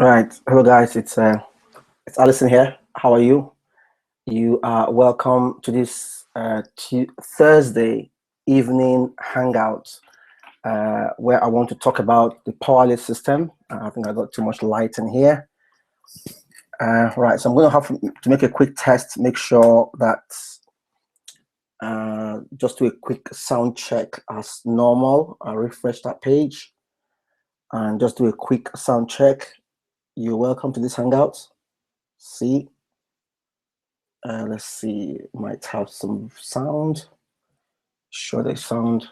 All right, hello guys. It's Alison here. How are you? You are welcome to this Thursday evening hangout where I want to talk about the powerless system. I think I got too much light in here. Right, so I'm going to have to make a quick test, make sure that just do a quick sound check as normal. I'll refresh that page and just do a quick sound check. You're welcome to this hangout. See. Let's see, might have some sound. Sure, they sound.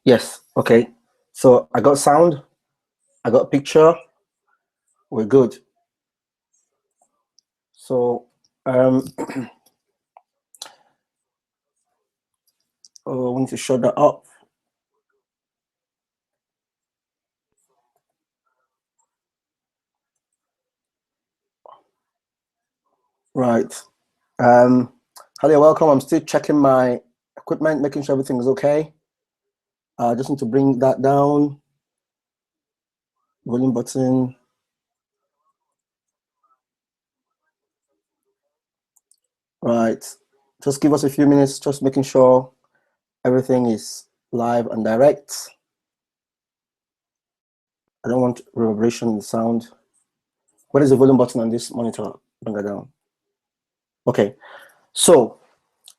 Yes, okay. So I got sound, I got picture, we're good. So oh, we need to shut that up. Right. Hello, welcome. I'm still checking my equipment, making sure everything is okay. I just need to bring that down. Volume button. Right. Just give us a few minutes, just making sure everything is live and direct. I don't want reverberation in the sound. What is the volume button on this monitor? Bring it down. Okay, so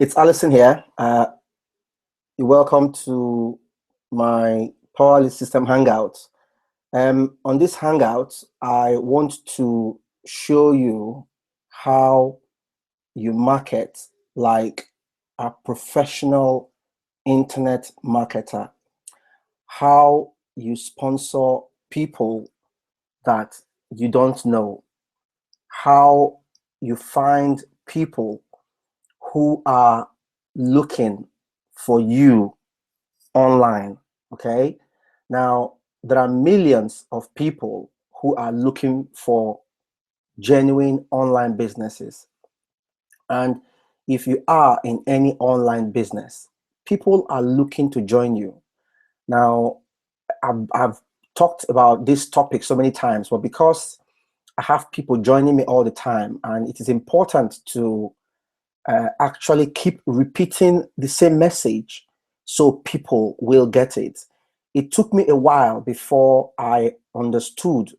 it's Alison here. You're welcome to my Powerless System Hangout. On this Hangout, I want to show you how you market like a professional internet marketer, how you sponsor people that you don't know, how you find people who are looking for you online. Okay, now there are millions of people who are looking for genuine online businesses, and if you are in any online business, people are looking to join you. Now I've talked about this topic so many times, but because I have people joining me all the time, and it is important to actually keep repeating the same message so people will get it. It took me a while before I understood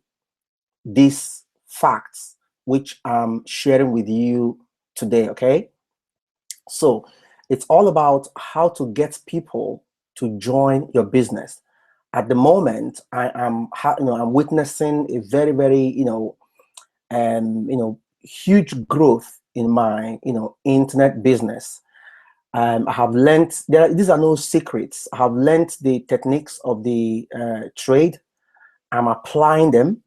these facts, which I'm sharing with you today. Okay, so it's all about how to get people to join your business. At the moment, I'm witnessing a very huge growth in my internet business. I have learned these are no secrets. I have learned the techniques of the trade. I'm applying them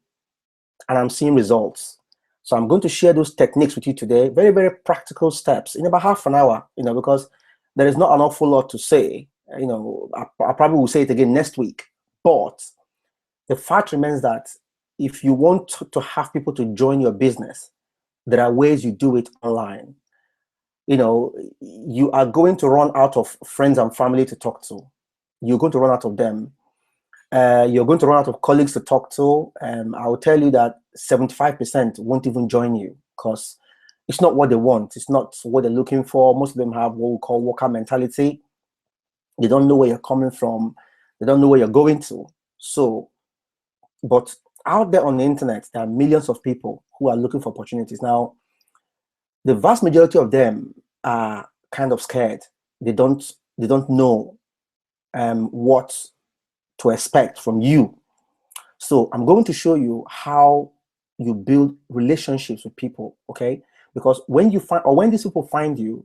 and I'm seeing results. So I'm going to share those techniques with you today. Very practical steps in about half an hour. Because there is not an awful lot to say. I probably will say it again next week. But the fact remains that if you want to have people to join your business, there are ways you do it online. You are going to run out of friends and family to talk to. You're going to run out of them. You're going to run out of colleagues to talk to. I will tell you that 75% won't even join you because it's not what they want. It's not what they're looking for. Most of them have what we call worker mentality. They don't know where you're coming from. They don't know where you're going to. So, but out there on the internet, there are millions of people who are looking for opportunities. Now, the vast majority of them are kind of scared. They don't know what to expect from you. So I'm going to show you how you build relationships with people, okay? Because when these people find you,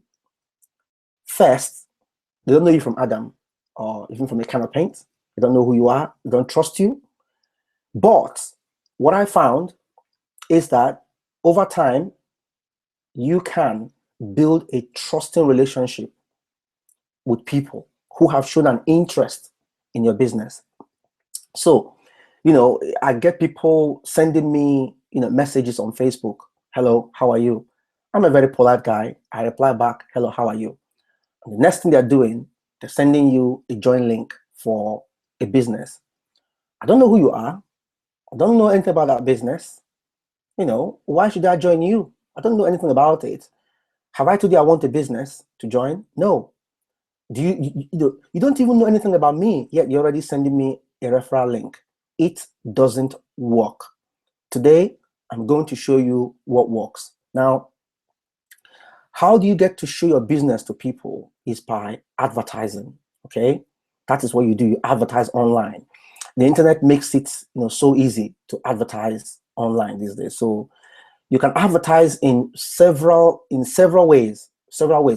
first, they don't know you from Adam or even from a can of paint. They don't know who you are. They don't trust you. But what I found is that over time, you can build a trusting relationship with people who have shown an interest in your business. So, I get people sending me, messages on Facebook. Hello, how are you? I'm a very polite guy. I reply back, hello, how are you? And the next thing they're doing, they're sending you a join link for a business. I don't know who you are. I don't know anything about that business. Why should I join you? I don't know anything about it. Have I told you I want a business to join? No. Do you don't even know anything about me, yet you're already sending me a referral link. It doesn't work. Today, I'm going to show you what works. Now, how do you get to show your business to people is by advertising, okay? That is what you do. You advertise online. The internet makes it so easy to advertise online these days. So you can advertise in several ways,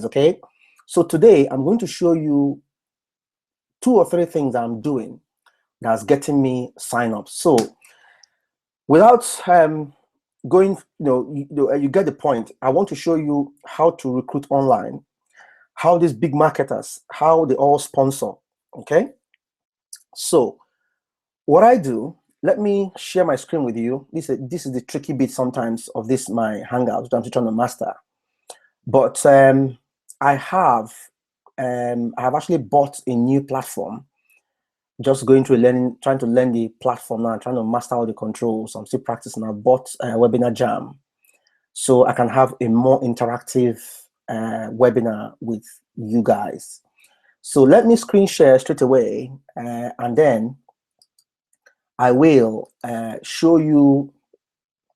okay? So today I'm going to show you 2 or 3 things I'm doing that's getting me sign-ups. So without going, you get the point. I want to show you how to recruit online, how these big marketers, how they all sponsor, okay? So what I do, let me share my screen with you. This is the tricky bit sometimes of this, my Hangout, which I'm still trying to master. But I have actually bought a new platform. Just going through trying to learn the platform now, trying to master all the controls. I'm still practicing. I bought a Webinar Jam, so I can have a more interactive webinar with you guys. So let me screen share straight away, and then I will show you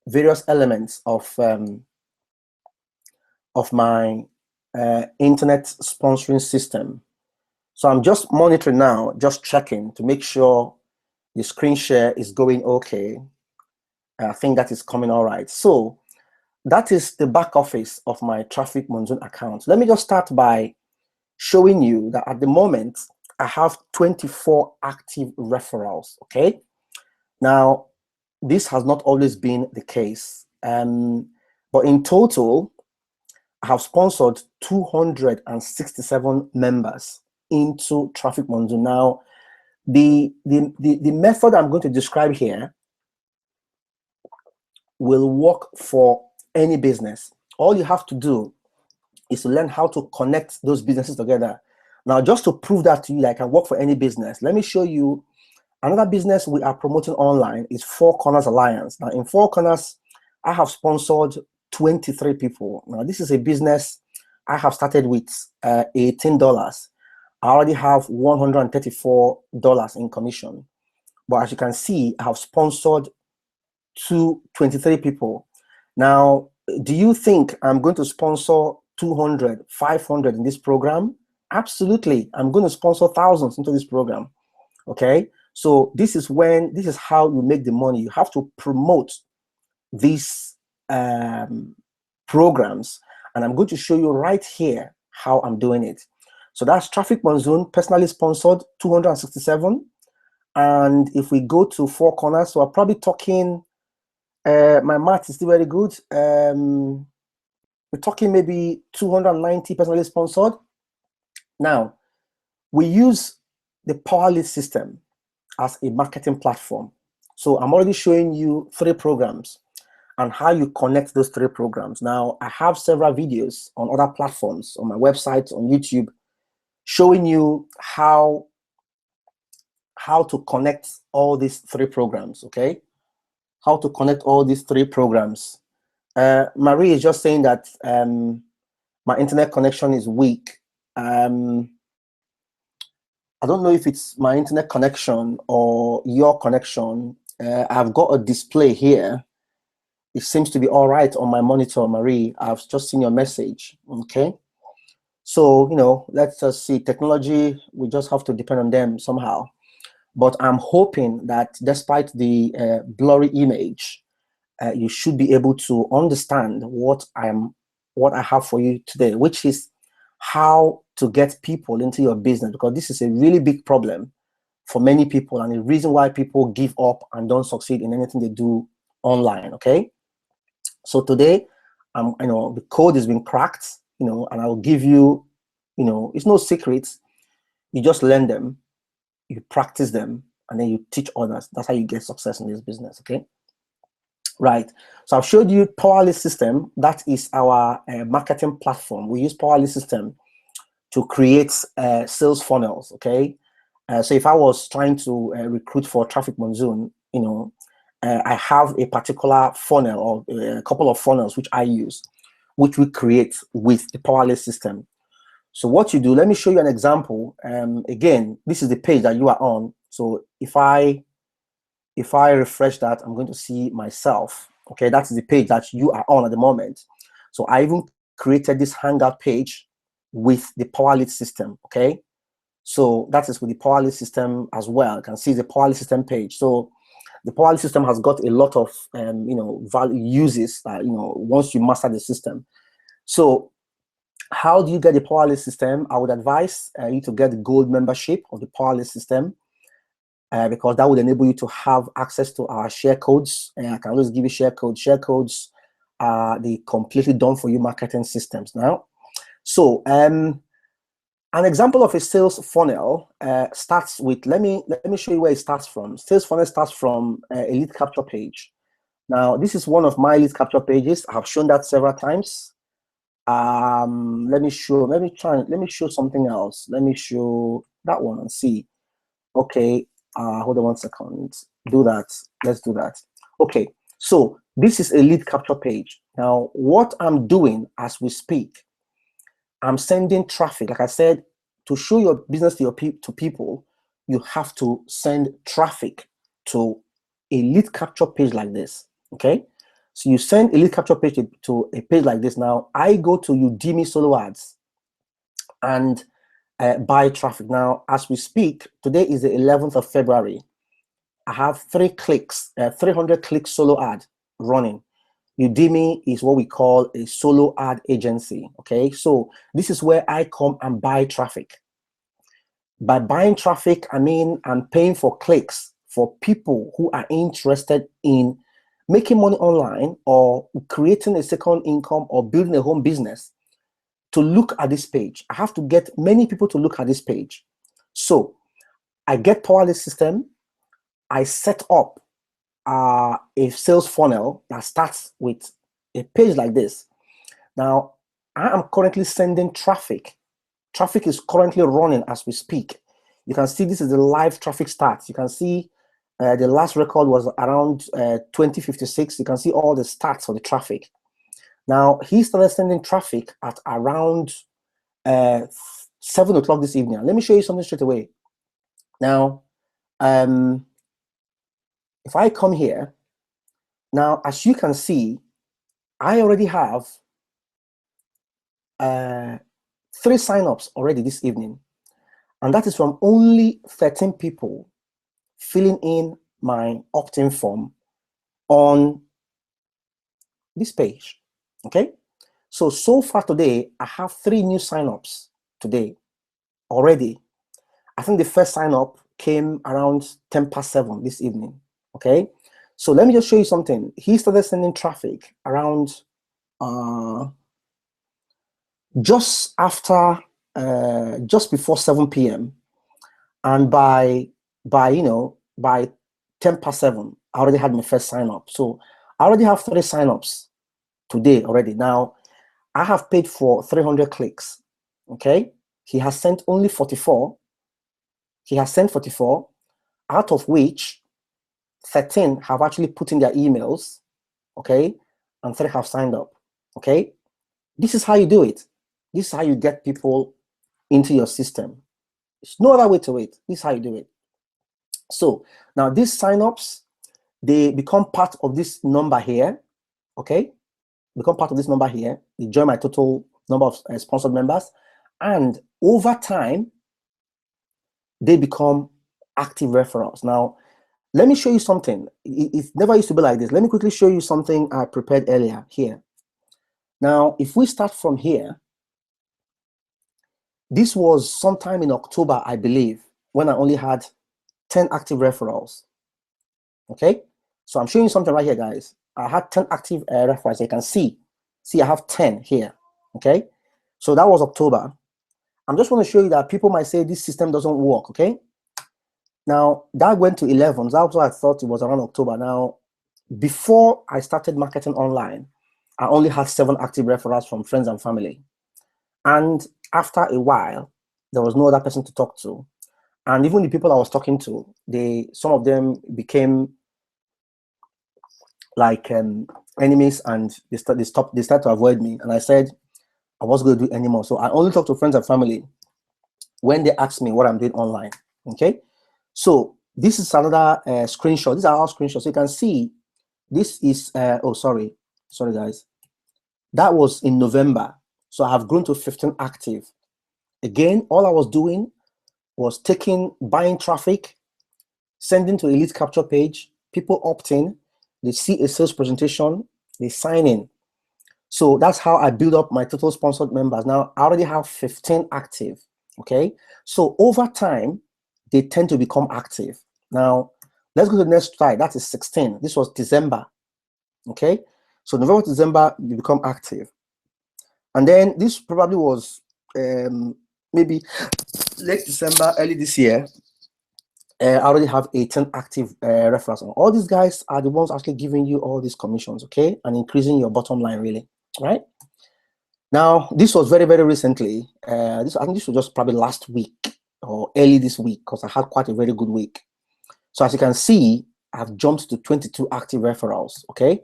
various elements of my internet sponsoring system. So I'm just monitoring now, just checking to make sure the screen share is going okay. I think that is coming all right. So that is the back office of my Traffic Monsoon account. Let me just start by showing you that at the moment, I have 24 active referrals, okay? Now, this has not always been the case. But in total, I have sponsored 267 members into Traffic Monsoon. Now, the method I'm going to describe here will work for any business. All you have to do is to learn how to connect those businesses together. Now, just to prove that to you, that I can work for any business, let me show you another business we are promoting online is 4 Corners Alliance. Now, in 4 Corners, I have sponsored 23 people. Now, this is a business I have started with $18. I already have $134 in commission. But as you can see, I have sponsored 23 people. Now, do you think I'm going to sponsor 200, 500 in this program? Absolutely. I'm going to sponsor thousands into this program. Okay. So this is how you make the money. You have to promote these programs. And I'm going to show you right here how I'm doing it. So that's Traffic Monsoon, personally sponsored, 267. And if we go to 4 Corners, so I'm probably talking, my math is still very good. We're talking maybe 290 personally sponsored. Now, we use the PowerLead system as a marketing platform. So I'm already showing you 3 programs and how you connect those 3 programs. Now, I have several videos on other platforms, on my website, on YouTube, showing you how to connect all these 3 programs, okay? How to connect all these 3 programs. Marie is just saying that my internet connection is weak. I don't know if it's my internet connection or your connection. I've got a display here. It seems to be all right on my monitor, Marie. I've just seen your message, okay? So, let's just see. Technology, we just have to depend on them somehow. But I'm hoping that despite the blurry image, you should be able to understand what I have for you today, which is how to get people into your business, because this is a really big problem for many people and the reason why people give up and don't succeed in anything they do online, okay? So today, the code has been cracked, and I'll give you, it's no secret. You just learn them, you practice them, and then you teach others. That's how you get success in this business, okay? Right. So I've showed you PowerLead system. That is our marketing platform. We use PowerLead system to create sales funnels, okay? So if I was trying to recruit for Traffic Monsoon, I have a particular funnel or a couple of funnels which I use, which we create with the Powerless system. So what you do, let me show you an example. Again, this is the page that you are on. So if I refresh that, I'm going to see myself. Okay, that's the page that you are on at the moment. So I even created this Hangout page with the Powerless system. Okay, so that is with the Powerless system as well. You can see the Powerless system page. So the Powerless system has got a lot of value uses. Once you master the system. So how do you get the Powerless system? I would advise you to get the gold membership of the Powerless system. Because that would enable you to have access to our share codes. And I can always give you share codes. Share codes are the completely done for you marketing systems now. So an example of a sales funnel starts with, let me show you where it starts from. Sales funnel starts from a lead capture page. Now, this is one of my lead capture pages. I have shown that several times. Let me show something else. Let me show that one and see. Okay. Hold on 1 second. Do that. Let's do that. Okay, so this is a lead capture page. Now, what I'm doing as we speak, I'm sending traffic. Like I said, to show your business to people, you have to send traffic to a lead capture page like this. Okay, so you send a lead capture page to a page like this. Now, I go to Udemy solo ads and buy traffic. Now, as we speak, today is the 11th of February. I have 300 click solo ad running. Udemy is what we call a solo ad agency. Okay, so this is where I come and buy traffic. By buying traffic, I mean I'm paying for clicks for people who are interested in making money online or creating a second income or building a home business to look at this page. I have to get many people to look at this page. So I get Powerless system. I set up a sales funnel that starts with a page like this. Now, I am currently sending traffic. Traffic is currently running as we speak. You can see this is the live traffic stats. You can see the last record was around 2056. You can see all the stats for the traffic. Now, he started sending traffic at around 7 o'clock this evening. Let me show you something straight away. Now, if I come here, now, as you can see, I already have 3 signups already this evening. And that is from only 13 people filling in my opt-in form on this page. Okay, so far today I have 3 new signups today already. I think the first sign up came around 7:10 this evening. Okay, so let me just show you something. He started sending traffic around just before 7 p.m. and by 7:10 I already had my first sign up. So I already have 3 signups today already. Now I have paid for 300 clicks. Okay, he has sent only 44. He has sent 44, out of which 13 have actually put in their emails. Okay, and 3 have signed up. Okay, this is how you do it. This is how you get people into your system. There's no other way to it. This is how you do it. So now these signups, they become part of this number here. Okay, become part of this number here. They join my total number of sponsored members, and over time they become active referrals. Now let me show you something. It never used to be like this. Let me quickly show you something I prepared earlier here. Now if we start from here, this was sometime in October, I believe, when I only had 10 active referrals. Okay, so I'm showing you something right here, guys. I had 10 active referrals. You can see I have 10 here. Okay, so that was October. I'm just want to show you that people might say this system doesn't work. Okay, now that went to 11. That's what I thought it was around October. Now, before I started marketing online, I only had 7 active referrals from friends and family. And after a while, there was no other person to talk to. And even the people I was talking to, some of them became like enemies, and they start to avoid me. And I said I wasn't going to do anymore. So I only talk to friends and family when they ask me what I'm doing online. Okay, so this is another screenshot. These are all screenshots. So you can see this is oh, sorry guys, that was in November. So I have grown to 15 active. Again, all I was doing was buying traffic, sending to Elite Capture page, people opt in, they see a sales presentation, they sign in. So that's how I build up my total sponsored members. Now I already have 15 active. Okay, so over time they tend to become active. Now let's go to the next slide. That is 16. This was December. Okay, so November, December, you become active. And then this probably was maybe late December, early this year. I already have 18 active referrals. All these guys are the ones actually giving you all these commissions, okay, and increasing your bottom line, really, right? Now, this was very, very recently. I think this was just probably last week or early this week, because I had quite a very good week. So as you can see, I've jumped to 22 active referrals, okay?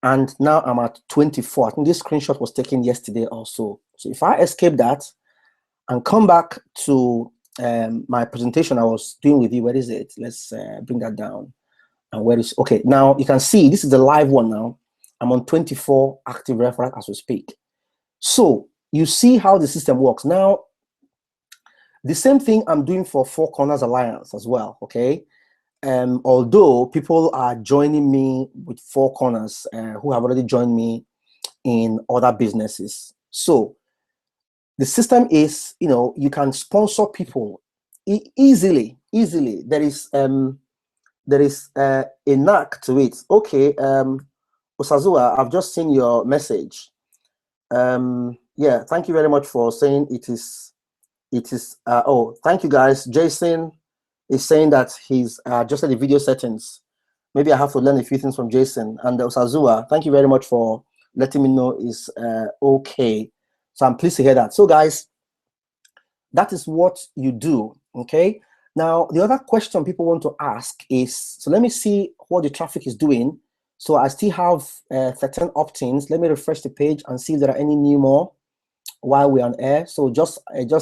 And now I'm at 24. I think this screenshot was taken yesterday also. So if I escape that and come back to my presentation I was doing with you, where is it? Let's bring that down. And where is, okay, now you can see this is the live one now. I'm on 24 active referrals as we speak. So you see how the system works. Now, the same thing I'm doing for Four Corners Alliance as well, okay? Although people are joining me with Four Corners who have already joined me in other businesses. So the system is, you know, you can sponsor people easily. There is a knack to it. Okay, Osazua, I've just seen your message. Yeah, thank you very much for saying it is. Oh, thank you guys. Jason is saying that he's adjusted the video settings. Maybe I have to learn a few things from Jason. And Osazua, thank you very much for letting me know is okay. So I'm pleased to hear that. So guys, that is what you do, okay? Now, the other question people want to ask is, so let me see what the traffic is doing. So I still have 13 opt-ins. Let me refresh the page and see if there are any new more while we're on air. So just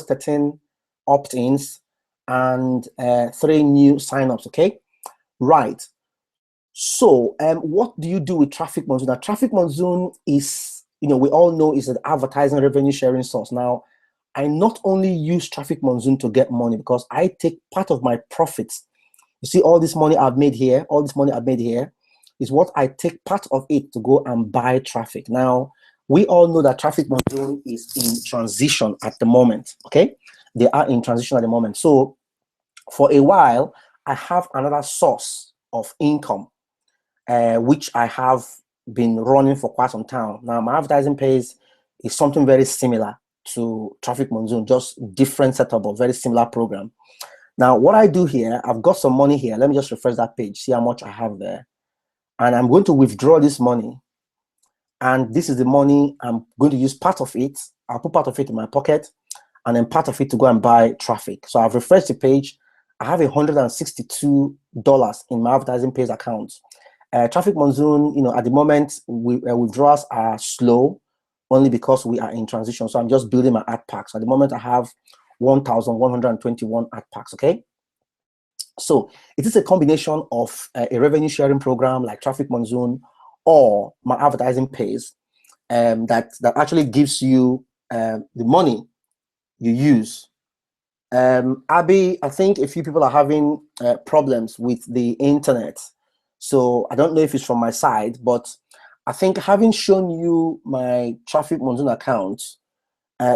13 opt-ins and 3 new signups, okay? Right. So what do you do with Traffic Monsoon? Now, Traffic Monsoon is, you know, we all know is an advertising revenue sharing source. Now, I not only use Traffic Monsoon to get money, because I take part of my profits. You see all this money I've made here, is what I take part of it to go and buy traffic. Now, we all know that Traffic Monsoon is in transition at the moment, okay? They are in transition at the moment. So for a while, I have another source of income, which I have been running for quite some time. Now, my advertising pays is something very similar to Traffic Monsoon, just different setup, but very similar program. Now, what I do here, I've got some money here. Let me just refresh that page, see how much I have there. And I'm going to withdraw this money. And this is the money I'm going to use part of it. I'll put part of it in my pocket and then part of it to go and buy traffic. So I've refreshed the page. I have $162 in my advertising pays account. Traffic Monsoon, you know, at the moment, withdrawals are slow only because we are in transition. So I'm just building my ad packs. At the moment, I have 1,121 ad packs, okay? So it is a combination of a revenue sharing program like Traffic Monsoon or my advertising pays that actually gives you the money you use. Abby, I think a few people are having problems with the internet. So I don't know if it's from my side, but I think having shown you my Traffic Monsoon account,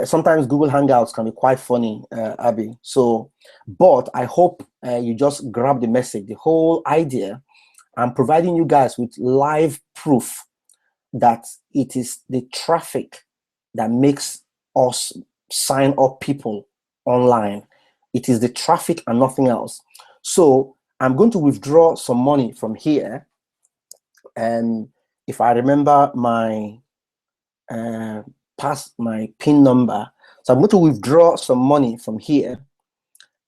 sometimes Google Hangouts can be quite funny, Abby. So, but I hope you just grab the message. The whole idea, I'm providing you guys with live proof that it is the traffic that makes us sign up people online. It is the traffic and nothing else. So I'm going to withdraw some money from here. And if I remember my my PIN number, so I'm going to withdraw some money from here.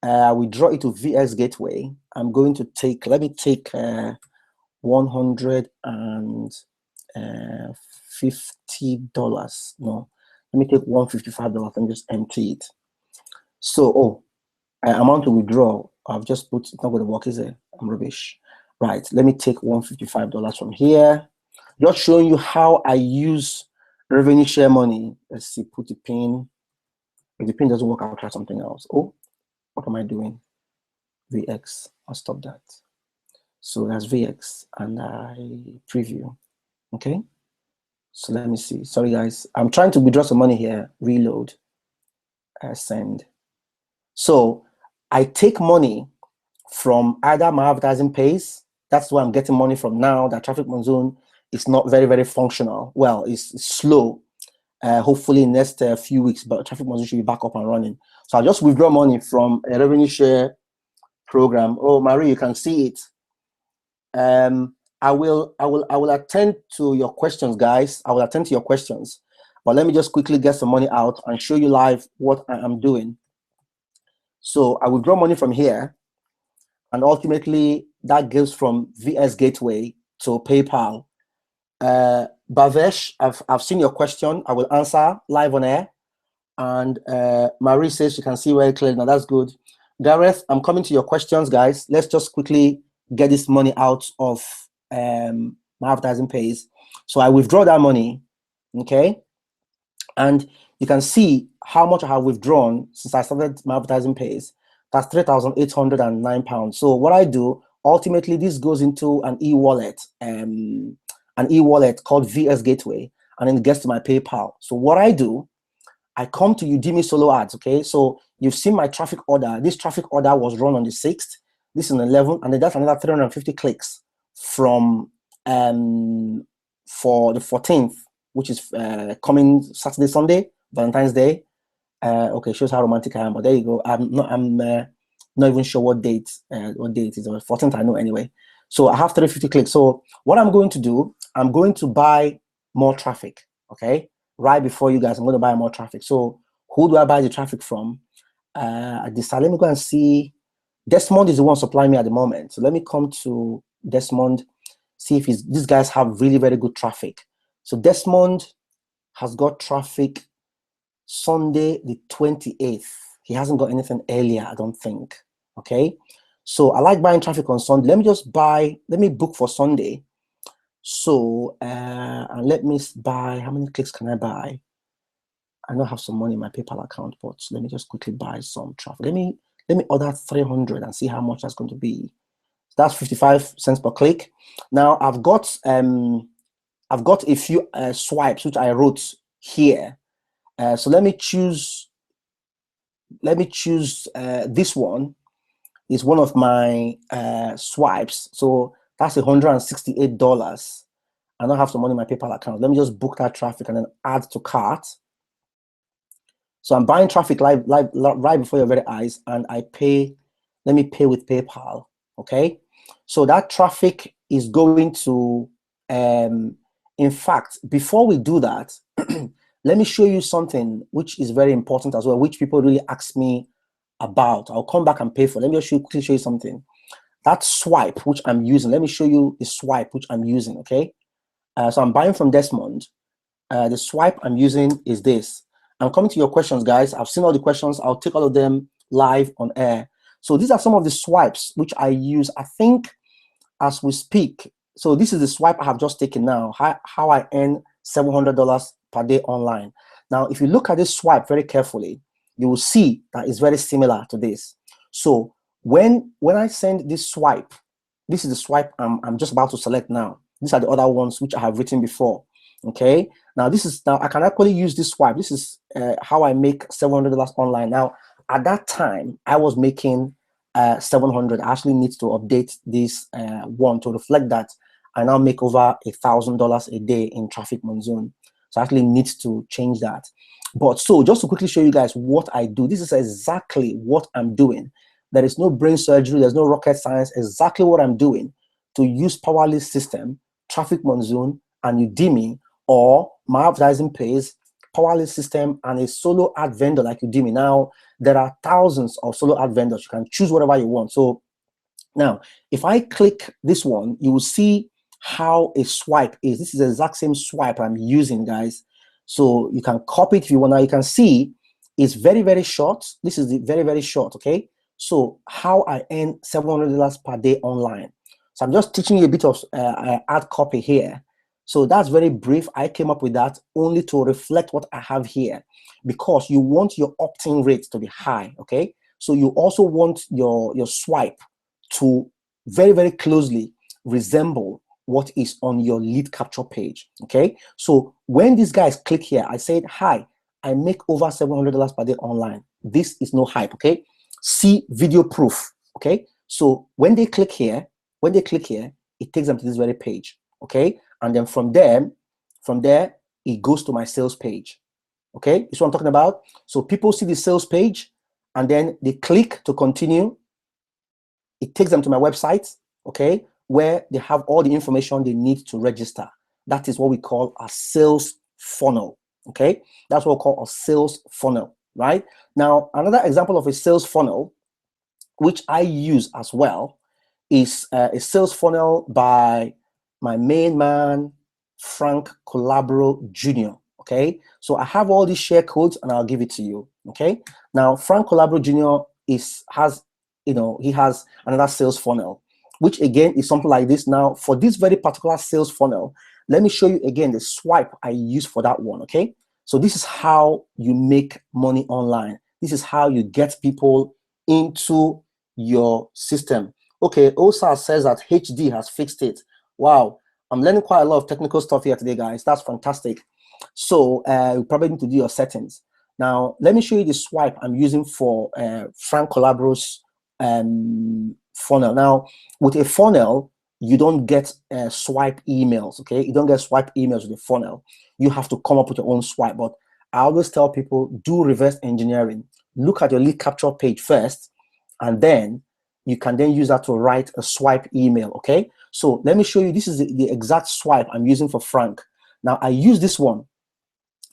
Withdraw it to VX Gateway. I'm going to take, let me take $150. No, let me take $155 and just empty it. So, amount to withdraw, I've just put, it's not going to work, is it? I'm rubbish. Right, let me take $155 from here. Just showing you how I use revenue share money. Let's see, put the pin. If the pin doesn't work, I'll try something else. Oh, what am I doing? VX, I'll stop that. So that's VX, and I preview. Okay, so let me see. Sorry guys, I'm trying to withdraw some money here. Reload, send. So I take money from either my advertising pays. That's where I'm getting money from now. That Traffic Monsoon is not very functional. Well, it's slow. Hopefully in the next few weeks, but Traffic Monsoon should be back up and running. So I'll just withdraw money from a revenue share program. Oh, Marie, you can see it. I will attend to your questions, guys. I will attend to your questions, but let me just quickly get some money out and show you live what I am doing. So I will draw money from here, and ultimately that goes from VS Gateway to PayPal. Bhavesh, I've seen your question. I will answer live on air. And Marie says she can see very clearly. Now that's good. Gareth, I'm coming to your questions, guys. Let's just quickly get this money out of my advertising pays. So I withdraw that money, okay? And you can see how much I have withdrawn since I started my advertising pays. That's £3,809. So what I do, ultimately, this goes into an e-wallet called VS Gateway, and then it gets to my PayPal. So what I do, I come to Udemy solo ads, okay? So you've seen my traffic order. This traffic order was run on the 6th. This is on the 11th, and then that's another 350 clicks from for the 14th, which is coming Saturday, Sunday, Valentine's Day. Okay, shows how romantic I am, but there you go. I'm not even sure what date it is. 14th, I know anyway. So I have 350 clicks. So what I'm going to do, I'm going to buy more traffic, okay? Right before you guys, I'm going to buy more traffic. So who do I buy the traffic from? At this time, let me go and see. Desmond is the one supplying me at the moment. So let me come to Desmond, see if these guys have really very good traffic. So Desmond has got traffic Sunday the 28th. He hasn't got anything earlier, I don't think. Okay. So I like buying traffic on Sunday. Let me book for Sunday. So and let me buy, how many clicks can I buy? I don't have some money in my PayPal account, but let me just quickly buy some traffic. Let me order 300 and see how much that's going to be. That's 55 cents per click. Now I've got a few swipes which I wrote here. So let me choose this one. Is one of my swipes. So that's $168. I don't have some money in my PayPal account. Let me just book that traffic and then add to cart. So I'm buying traffic live right before your very eyes, and I pay. Let me pay with PayPal. Okay. So that traffic is going to. In fact, before we do that, let me show you something which is very important as well, which people really ask me about. I'll come back and pay for. Let me just quickly show you something. That swipe which I'm using. Let me show you the swipe which I'm using. Okay. So I'm buying from Desmond. The swipe I'm using is this. I'm coming to your questions, guys. I've seen all the questions. I'll take all of them live on air. So these are some of the swipes which I use, I think, as we speak. So this is the swipe I have just taken now, how I earn $700 per day online. Now, if you look at this swipe very carefully, you will see that it's very similar to this. So when I send this swipe, this is the swipe I'm just about to select now. These are the other ones which I have written before. Okay. Now I can actually use this swipe. This is how I make $700 online. Now, at that time, I was making 700. I actually need to update this one to reflect that I now make over $1,000 a day in Traffic Monsoon. So I actually need to change that. But so just to quickly show you guys what I do, this is exactly what I'm doing. There is no brain surgery, there's no rocket science, exactly what I'm doing to use Powerless System, Traffic Monsoon, and Udemy, or my advertising pays, Powerless System, and a solo ad vendor like Udemy. Now, there are thousands of solo ad vendors. You can choose whatever you want. So now, if I click this one, you will see how a swipe is. This is the exact same swipe I'm using, guys. So you can copy it if you want. Now you can see it's very, very short. This is the very, very short, okay? So how I earn $700 per day online. So I'm just teaching you a bit of ad copy here. So that's very brief. I came up with that only to reflect what I have here, because you want your opt-in rate to be high, okay? So you also want your swipe to very, very closely resemble what is on your lead capture page, okay? So when these guys click here, I said, hi, I make over $700 per day online. This is no hype, okay? See video proof, okay? So when they click here, it takes them to this very page, okay? And then from there, it goes to my sales page, okay? This is what I'm talking about. So people see the sales page and then they click to continue. It takes them to my website, okay, where they have all the information they need to register. That is what we call a sales funnel, okay? That's what we call a sales funnel, right? Now, another example of a sales funnel, which I use as well, is a sales funnel by my main man, Frank Colabro Jr., okay? So I have all these share codes and I'll give it to you, okay? Now, Frank Colabro Jr. has another sales funnel, which again is something like this. Now, for this very particular sales funnel, let me show you again the swipe I use for that one, okay? So this is how you make money online. This is how you get people into your system. Okay, OSA says that HD has fixed it. Wow, I'm learning quite a lot of technical stuff here today, guys. That's fantastic. So you probably need to do your settings. Now, let me show you the swipe I'm using for Frank Colabro's funnel. Now, with a funnel, you don't get swipe emails, okay? You don't get swipe emails with a funnel. You have to come up with your own swipe. But I always tell people, do reverse engineering. Look at your lead capture page first, and then you can then use that to write a swipe email, okay? So let me show you. This is the exact swipe I'm using for Frank. Now, I use this one.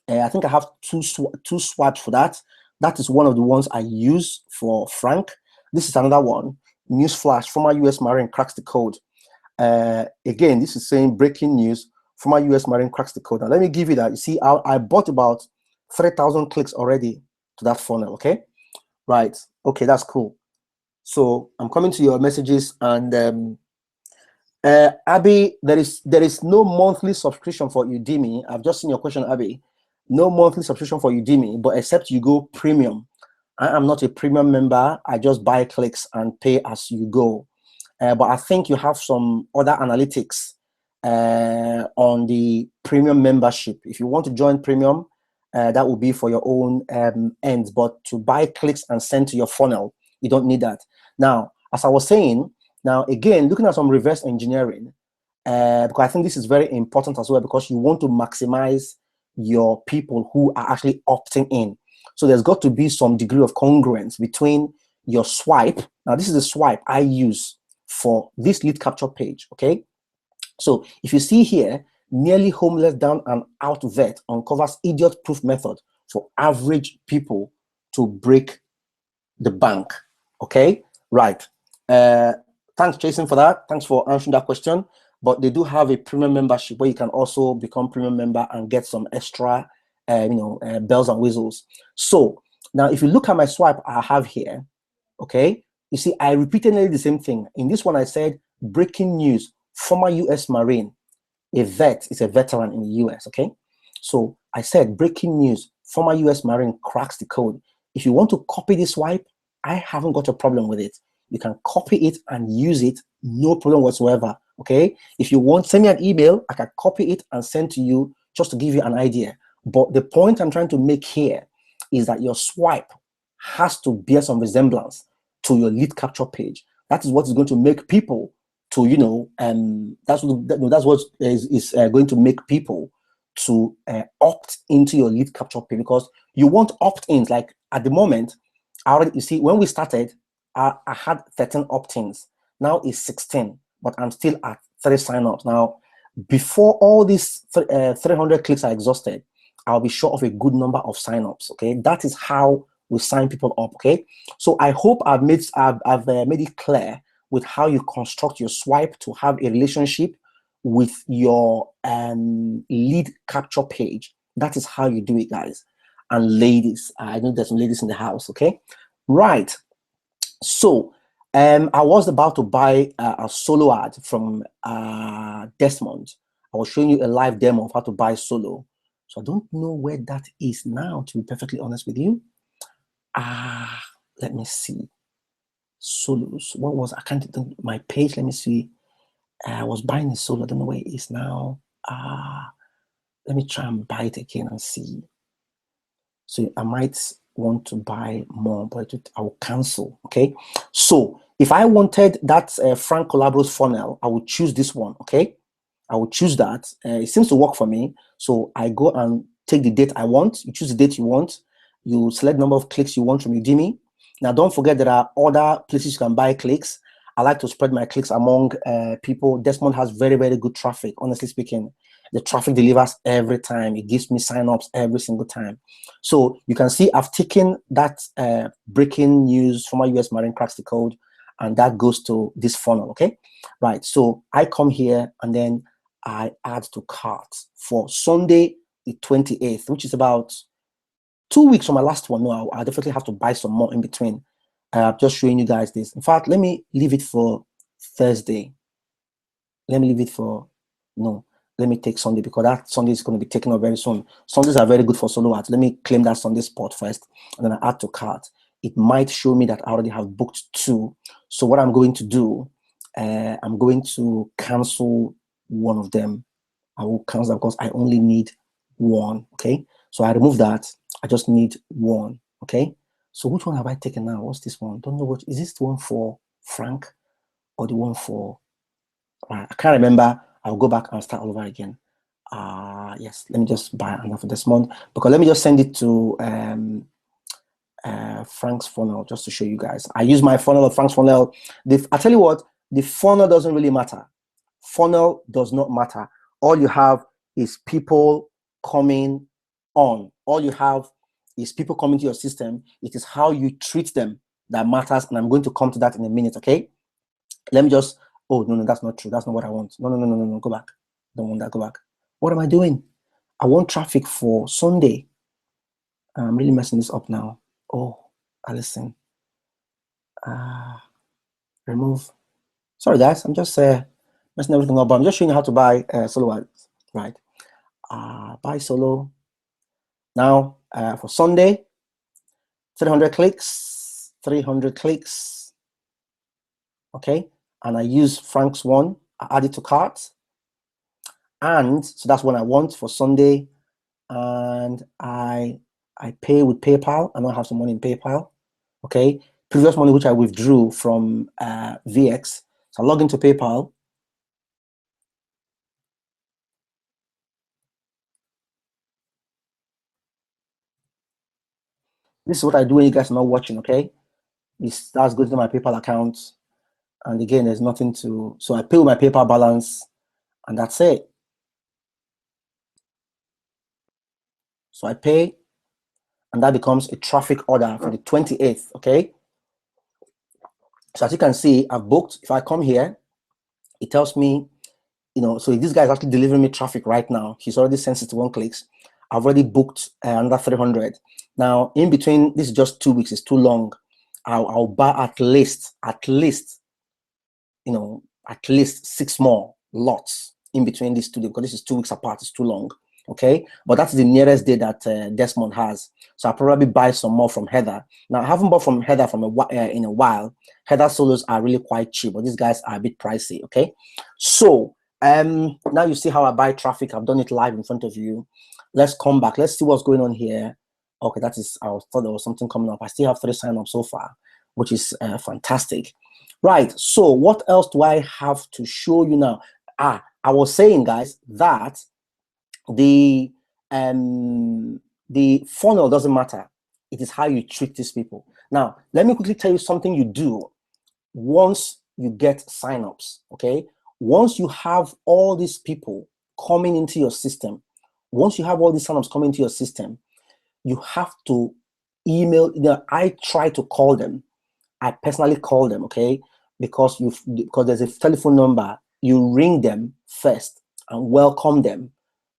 I think I have two swipes for that. That is one of the ones I use for Frank. This is another one. Newsflash, former US Marine cracks the code. Again, this is saying breaking news, former US Marine cracks the code. Now, let me give you that. You see, I bought about 3,000 clicks already to that funnel, okay? Right, okay, that's cool. So I'm coming to your messages, and Abby, there is no monthly subscription for Udemy. I've just seen your question, Abby. No monthly subscription for Udemy, but except you go premium. I am not a premium member. I just buy clicks and pay as you go. But I think you have some other analytics on the premium membership. If you want to join premium, that will be for your own ends. But to buy clicks and send to your funnel, you don't need that. Now, as I was saying, now again, looking at some reverse engineering, because I think this is very important as well, because you want to maximize your people who are actually opting in. So there's got to be some degree of congruence between your swipe. Now, this is the swipe I use for this lead capture page, okay? So if you see here, nearly homeless down and out vet uncovers idiot-proof method for average people to break the bank, okay? Right. Thanks, Jason, for that. Thanks for answering that question. But they do have a premium membership where you can also become premium member and get some extra, bells and whistles. So now, if you look at my swipe I have here, okay, you see, I repeatedly the same thing. In this one, I said, breaking news, former US Marine, a vet, is a veteran in the US, okay? So I said, breaking news, former US Marine cracks the code. If you want to copy this swipe, I haven't got a problem with it. You can copy it and use it, no problem whatsoever, okay? If you want, send me an email, I can copy it and send to you just to give you an idea. But the point I'm trying to make here is that your swipe has to bear some resemblance to your lead capture page. That is what is going to make people to, that's what is going to make people to opt into your lead capture page, because you want opt-ins. Like at the moment, you see, when we started, I had 13 opt-ins. Now it's 16, but I'm still at 3 sign-ups. Now, before all these 300 clicks are exhausted, I'll be short of a good number of sign-ups, okay? That is how we sign people up, okay? So I hope I've made it clear with how you construct your swipe to have a relationship with your lead capture page. That is how you do it, guys. And ladies, I know there's some ladies in the house, okay? Right. So I was about to buy a solo ad from Desmond. I was showing you a live demo of how to buy solo. So I don't know where that is now, to be perfectly honest with you. Let me see. Solos. What was, I can't think my page. Let me see. I was buying a solo. I don't know where it is now. Let me try and buy it again and see. So I might want to buy more, but I will cancel. Okay. So if I wanted that Frank Colabro's funnel, I would choose this one. Okay. I would choose that. It seems to work for me. So I go and take the date I want. You choose the date you want. You select the number of clicks you want from Udemy. Now, don't forget there are other places you can buy clicks. I like to spread my clicks among people. Desmond has very, very good traffic. Honestly speaking, the traffic delivers every time. It gives me signups every single time. So you can see I've taken that breaking news, former US Marine cracks the code, and that goes to this funnel, okay? Right, so I come here and then I add to cart for Sunday, the 28th, which is about 2 weeks from my last one. No, I definitely have to buy some more in between. I'm just showing you guys this. In fact, let me leave it for Thursday. Let me leave it for, no, let me take Sunday, because that Sunday is going to be taken up very soon. Sundays are very good for solo ads. Let me claim that Sunday spot first, and then I add to cart. It might show me that I already have booked 2. So what I'm going to do, I'm going to cancel one of them. I will cancel because I only need 1, okay? So I remove that. I just need 1, okay? So which one have I taken now? What's this one? Don't know what, is this the one for Frank or the one for, I can't remember. I'll go back and start all over again. Yes, let me just buy another for this month, because let me just send it to Frank's funnel just to show you guys. I use my funnel of Frank's funnel. I tell you what, the funnel doesn't really matter. Funnel does not matter. All you have is people coming on. All you have is people coming to your system. It is how you treat them that matters, and I'm going to come to that in a minute, okay? Let me just, oh, no, that's not true. That's not what I want. No, go back. Don't want that, go back. What am I doing? I want traffic for Sunday. I'm really messing this up now. Oh, Alison. Remove. Sorry, guys. I'm just messing everything up, but I'm just showing you how to buy solo ads, right? Buy solo. Now, for Sunday, 300 clicks, 300 clicks. Okay. And I use Frank's one. I add it to cart. And so that's what I want for Sunday. And I pay with PayPal. I don't have some money in PayPal. Okay. Previous money which I withdrew from VX. So I log into PayPal. This is what I do when you guys are not watching, okay? That's going to my PayPal account. And again, there's nothing to, so I pay with my PayPal balance, and that's it. So I pay, and that becomes a traffic order for the 28th, okay? So as you can see, I've booked. If I come here, it tells me, you know, so this guy is actually delivering me traffic right now. He's already sent 61 clicks. I've already booked another 300. Now, in between, this is just 2 weeks. It's too long. I'll buy at least, you know, at least 6 more lots in between these 2 days, because this is 2 weeks apart. It's too long. Okay, but that's the nearest day that Desmond has. So I'll probably buy some more from Heather. Now, I haven't bought from Heather in a while. Heather solos are really quite cheap, but these guys are a bit pricey. Okay, so now you see how I buy traffic. I've done it live in front of you. Let's come back. Let's see what's going on here. Okay, that is, I thought there was something coming up. I still have 3 sign-ups so far, which is fantastic. Right, so what else do I have to show you now? I was saying, guys, that the funnel doesn't matter. It is how you treat these people. Now, let me quickly tell you something you do once you get signups, okay? Once you have all these people coming into your system, once you have all these signups coming into your system, you have to email. You know, I try to call them. I personally call them, okay? Because there's a telephone number. You ring them first and welcome them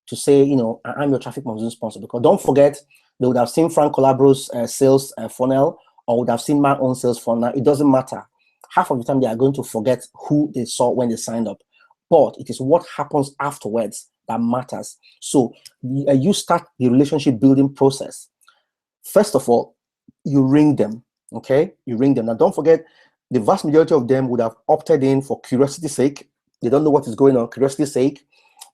to say, you know, I'm your Traffic Monsoon sponsor. Because don't forget, they would have seen Frank Colabro's sales funnel, or would have seen my own sales funnel. It doesn't matter. Half of the time they are going to forget who they saw when they signed up. But it is what happens afterwards that matters. So you start the relationship building process. First of all, you ring them, okay? You ring them. Now, don't forget, the vast majority of them would have opted in for curiosity's sake. They don't know what is going on, curiosity's sake.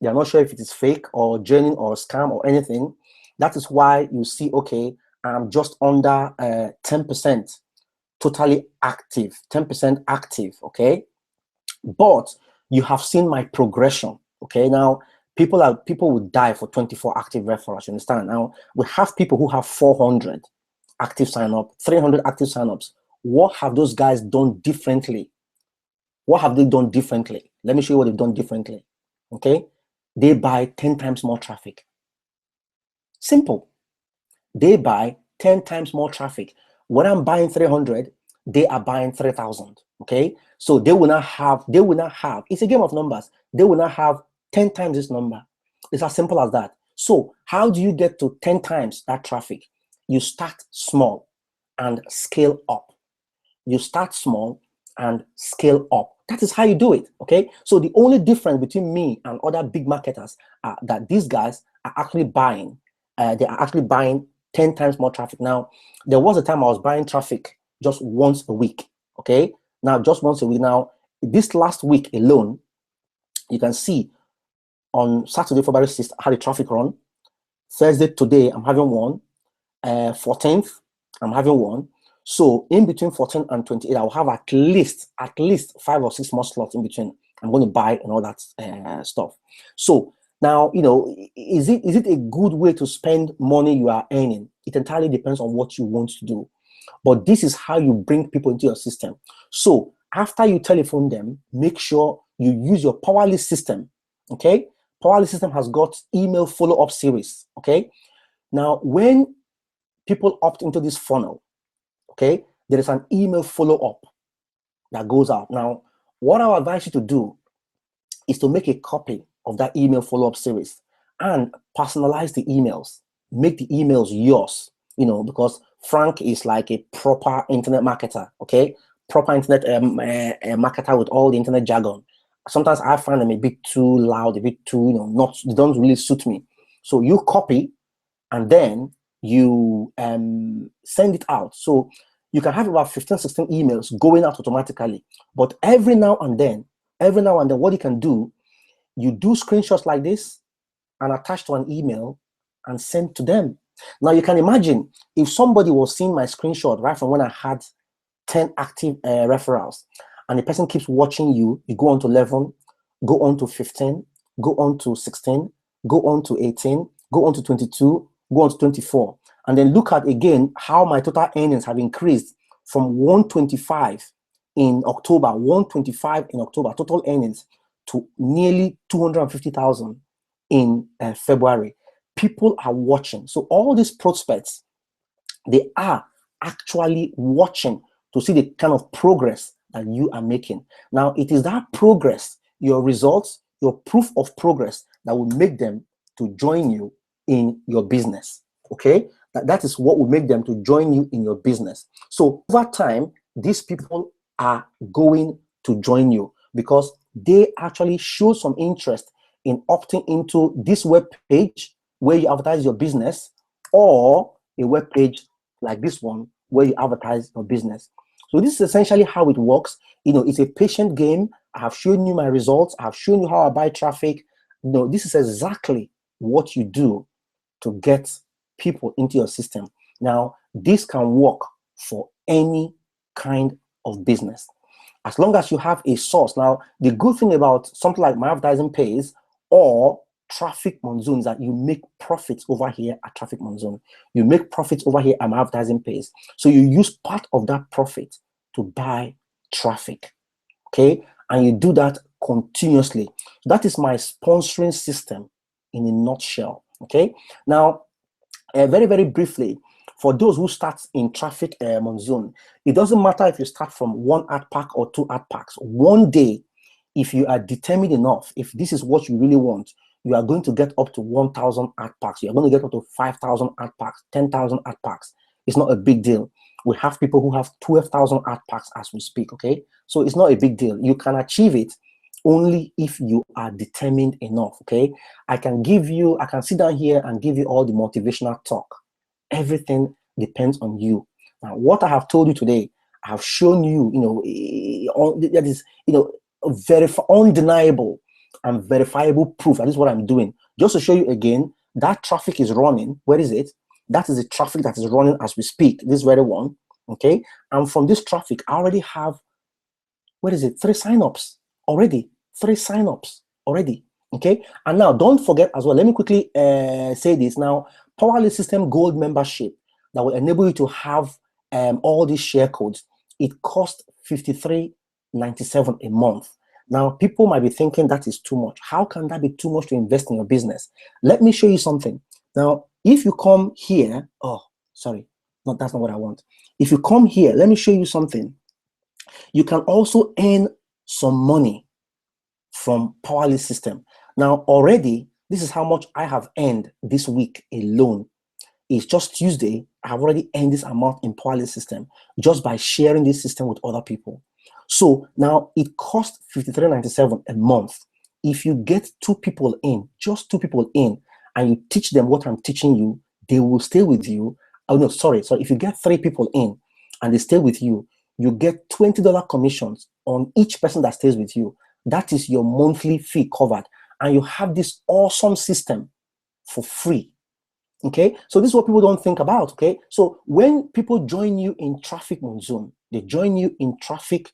They are not sure if it is fake or genuine or scam or anything. That is why you see, okay, I'm just under 10% totally active, 10% active, okay? But you have seen my progression, okay? Now, people will die for 24 active referrals, you understand? Now, we have people who have 400 active sign-up, 300 active sign-ups. What have those guys done differently? What have they done differently? Let me show you what they've done differently, okay? They buy 10 times more traffic. Simple. They buy 10 times more traffic. When I'm buying 300, they are buying 3,000, okay? So they will not have, it's a game of numbers. They will not have 10 times this number. It's as simple as that. So how do you get to 10 times that traffic? You start small and scale up. You start small and scale up. That is how you do it, okay? So the only difference between me and other big marketers are that these guys are actually buying. They are actually buying 10 times more traffic. Now, there was a time I was buying traffic just once a week, okay? Now, just once a week. Now, this last week alone, you can see on Saturday, February 6th, I had a traffic run. Thursday, today, I'm having one. 14th, I'm having one. So in between 14 and 28, I'll have at least 5 or 6 more slots in between. I'm going to buy and all that stuff. So now, you know, is it a good way to spend money you are earning? It entirely depends on what you want to do. But this is how you bring people into your system. So after you telephone them, make sure you use your Powerlist system, okay? Powerlist system has got email follow-up series, okay? Now, when people opt into this funnel, okay, there is an email follow-up that goes out. Now, what I advise you to do is to make a copy of that email follow-up series and personalize the emails. Make the emails yours, you know, because Frank is like a proper internet marketer, okay? Proper internet marketer with all the internet jargon. Sometimes I find them a bit too loud, a bit too, you know, they don't really suit me. So you copy and then you send it out. So you can have about 15, 16 emails going out automatically. But every now and then, what you can do, you do screenshots like this and attach to an email and send to them. Now you can imagine if somebody was seeing my screenshot right from when I had 10 active referrals, and the person keeps watching you, you go on to 11, go on to 15, go on to 16, go on to 18, go on to 22, go on to 24, and then look at again how my total earnings have increased from 125 in October, total earnings, to nearly 250,000 in February. People are watching. So all these prospects, they are actually watching to see the kind of progress that you are making. Now, it is that progress, your results, your proof of progress, that will make them to join you in your business, okay? That is what will make them to join you in your business. So over time, these people are going to join you because they actually show some interest in opting into this web page where you advertise your business, or a web page like this one where you advertise your business. So this is essentially how it works. You know, it's a patient game. I have shown you my results. I have shown you how I buy traffic. You know, this is exactly what you do to get people into your system. Now, this can work for any kind of business, as long as you have a source. Now, the good thing about something like My Advertising Pays or Traffic Monsoon is that you make profits over here at Traffic Monsoon. You make profits over here at My Advertising Pays. So you use part of that profit to buy traffic, okay? And you do that continuously. That is my sponsoring system in a nutshell, okay? Now, very, very briefly, for those who start in Traffic Monsoon, it doesn't matter if you start from 1 ad pack or 2 ad packs. One day, if you are determined enough, if this is what you really want, you are going to get up to 1,000 ad packs. You're going to get up to 5,000 ad packs, 10,000 ad packs. It's not a big deal. We have people who have 12,000 ad packs as we speak, okay? So it's not a big deal. You can achieve it only if you are determined enough, okay? I can sit down here and give you all the motivational talk. Everything depends on you. Now, what I have told you today, I have shown you, that is, undeniable and verifiable proof. That is what I'm doing. Just to show you again, that traffic is running. Where is it? That is the traffic that is running as we speak. This very one, okay? And from this traffic, I already have, 3 signups already. 3 signups already, okay? And now, don't forget as well, let me quickly say this now. Powerless System Gold membership that will enable you to have all these share codes. It costs $53.97 a month. Now, people might be thinking that is too much. How can that be too much to invest in your business? Let me show you something. Now, if you come here, that's not what I want. If you come here, let me show you something. You can also earn some money from Powerless System. Now, already, this is how much I have earned this week alone. It's just Tuesday. I have already earned this amount in Powerless System just by sharing this system with other people. So now it costs $53.97 a month. If you get 2 people in, just 2 people in, and you teach them what I'm teaching you, they will stay with you. Oh no, sorry. If you get 3 people in and they stay with you, you get $20 commissions on each person that stays with you. That is your monthly fee covered. And you have this awesome system for free. Okay, so this is what people don't think about. Okay, so when people join you in Traffic Monsoon, they join you in Traffic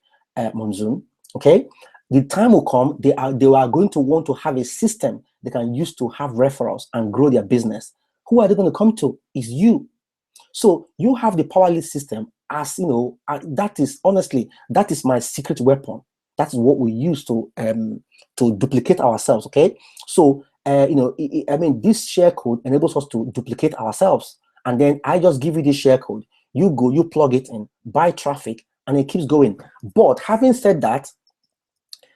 Monsoon. Okay, the time will come, they are going to want to have a system they can use to have referrals and grow their business. Who are they going to come to? Is you. So you have the Powerless System, as you know, that is my secret weapon. That's what we use to duplicate ourselves. Okay, so this share code enables us to duplicate ourselves, and then I just give you this share code. You go, you plug it in, buy traffic, and it keeps going. But having said that,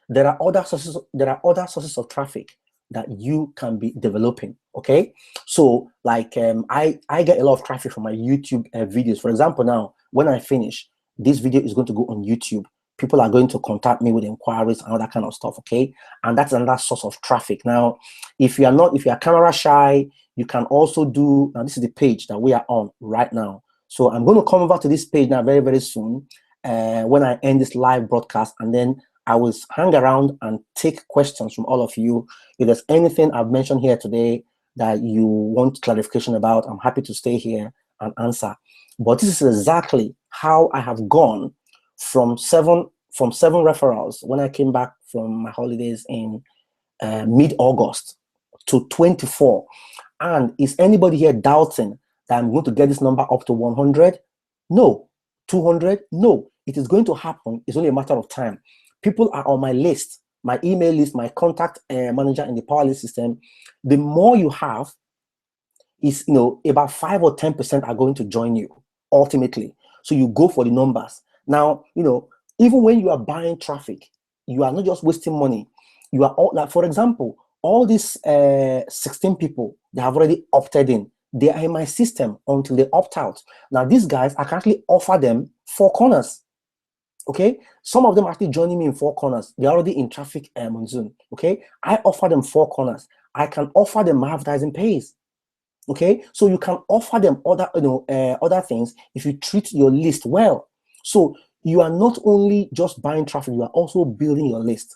there are other sources of traffic that you can be developing. Okay, so like I get a lot of traffic from my YouTube videos. For example, now when I finish, this video is going to go on YouTube. People are going to contact me with inquiries and all that kind of stuff. Okay, and that's another source of traffic. Now, if you are camera shy, you can also do. Now, this is the page that we are on right now. So I'm going to come over to this page now very, very soon when I end this live broadcast, and then I will hang around and take questions from all of you. If there's anything I've mentioned here today that you want clarification about, I'm happy to stay here and answer. But this is exactly how I have gone from seven referrals when I came back from my holidays in mid-August to 24. And is anybody here doubting that I'm going to get this number up to 100? No. 200? No. It is going to happen. It's only a matter of time. People are on my list, my email list, my contact manager in the Powerless System. The more you have is, about 5 or 10% are going to join you ultimately. So you go for the numbers. Now, even when you are buying traffic, you are not just wasting money. You are all, like, for example, all these 16 people that have already opted in, they are in my system until they opt out. Now, these guys, I can actually offer them 4 corners. Okay, some of them are actually joining me in 4 corners. They're already in Traffic Monsoon. Okay, I offer them 4 corners. I can offer them my advertising pays. Okay, so you can offer them other things if you treat your list well. So you are not only just buying traffic, you are also building your list.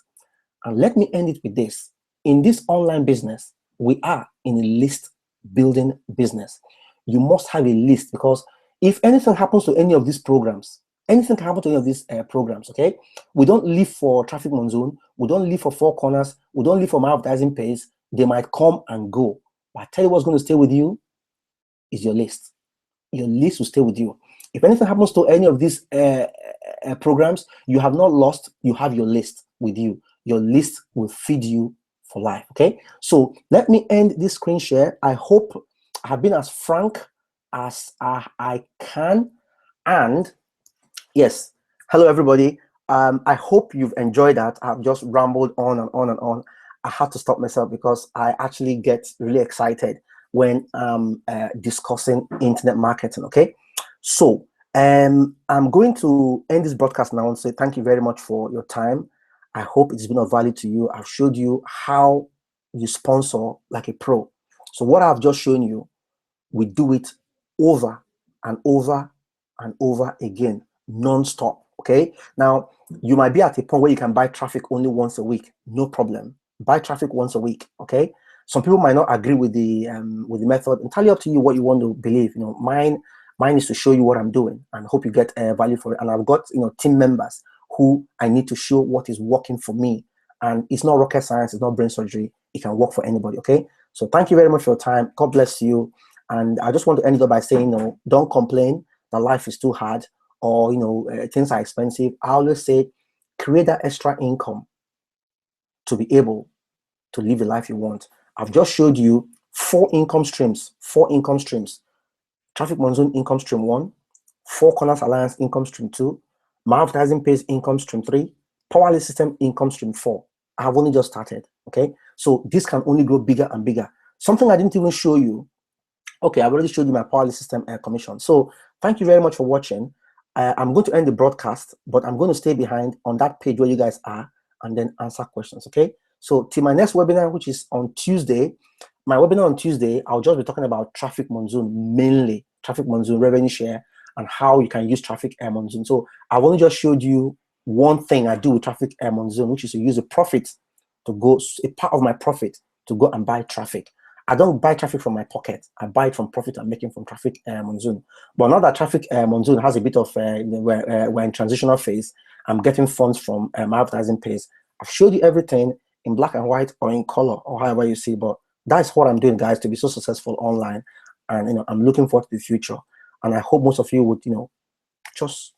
And let me end it with this. In this online business, we are in a list building business. You must have a list, because if anything happens to any of these programs, anything can happen to any of these programs, okay? We don't live for Traffic Monsoon. We don't live for 4 corners. We don't live for my advertising pays. They might come and go. But I tell you what's going to stay with you is your list. Your list will stay with you. If anything happens to any of these programs, you have not lost. You have your list with you. Your list will feed you for life, okay? So let me end this screen share. I hope I have been as frank as I can. And yes, hello everybody. I hope you've enjoyed that. I've just rambled on and on and on. I had to stop myself because I actually get really excited when discussing internet marketing. Okay, so I'm going to end this broadcast now and say thank you very much for your time. I hope it's been of value to you. I've showed you how you sponsor like a pro. So what I've just shown you, we do it over and over and over again, non-stop. Okay. Now you might be at a point where you can buy traffic only once a week. No problem. Buy traffic once a week. Okay. Some people might not agree with the method. Entirely up to you what you want to believe. You know, mine is to show you what I'm doing and hope you get value for it. And I've got team members who I need to show what is working for me. And it's not rocket science. It's not brain surgery. It can work for anybody. Okay. So thank you very much for your time. God bless you. And I just want to end it up by saying, don't complain that life is too hard or, things are expensive. I always say, create that extra income to be able to live the life you want. I've just showed you 4 income streams, Traffic Monsoon income stream 1, 4 Corners Alliance income stream 2, My Advertising Pays income stream 3, Powerless System income stream 4. I have only just started, okay? So this can only grow bigger and bigger. Something I didn't even show you. Okay, I've already showed you my Powerless System commission. So thank you very much for watching. I'm going to end the broadcast, but I'm going to stay behind on that page where you guys are and then answer questions, okay? So till my next webinar, which is on Tuesday, my webinar on Tuesday, I'll just be talking about Traffic Monsoon, mainly Traffic Monsoon, revenue share, and how you can use Traffic Monsoon. So I've only just showed you one thing I do with Traffic Monsoon, which is to use a profit to go, a part of my profit to go and buy traffic. I don't buy traffic from my pocket. I buy it from profit I'm making from Traffic Monsoon. But now that Traffic Monsoon has a bit of, we're in transitional phase, I'm getting funds from My Advertising Pays. I've showed you everything in black and white or in color or however you see, but that's what I'm doing, guys, to be so successful online. And, I'm looking forward to the future. And I hope most of you would, just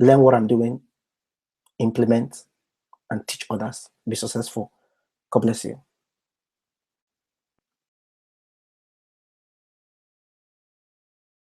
learn what I'm doing, implement, and teach others, be successful. God bless you.